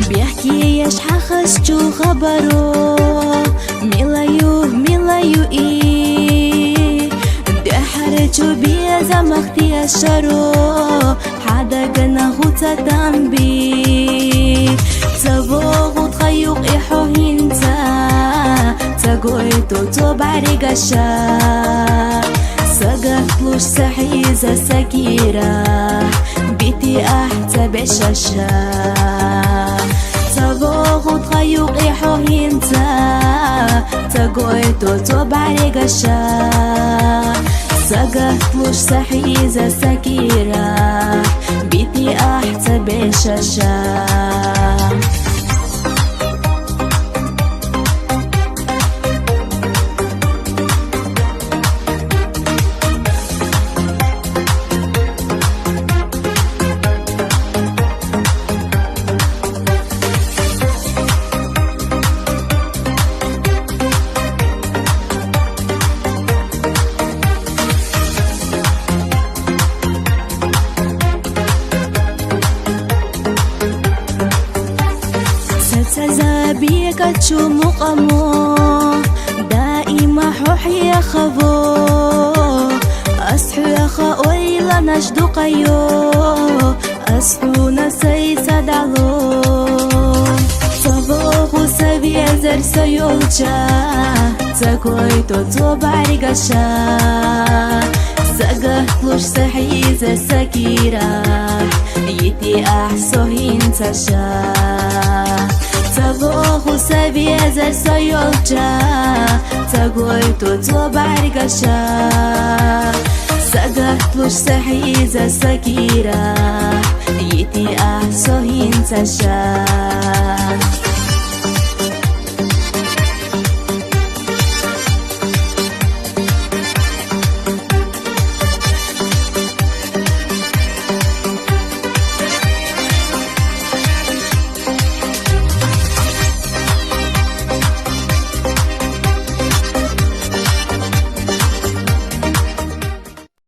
بيحكي حخشجو خبرو ملايو دي حرجو بيا زمختي الشرو حدا قنا غوتا دامبي تبوغو تخيوق إحو هنتا تقويتو تبعري قشا سقفلوش سحيزة سكيرة بيتي أحتى بشاشا تبوغو تخيوق إحو هنتا تقويتو تبعري قشا سقفلوش سحيزة سكيرة بيتي أحتى بشاشا بيك تشو مقامو دائما حوحي خبو أصحو يخا ويلا نجدو قيو أصحو نسي سدعلو صبوغو سبي أزر سيولجا تقويتو تبعري قشا سقفلوش سحيزة سكيرة يتي أحسو هنتشا تبوغو سبي أزر سيولجا تقويتو تبعري قشا سقفلوش سحيزة سكيرة يتي أحسو هنتشا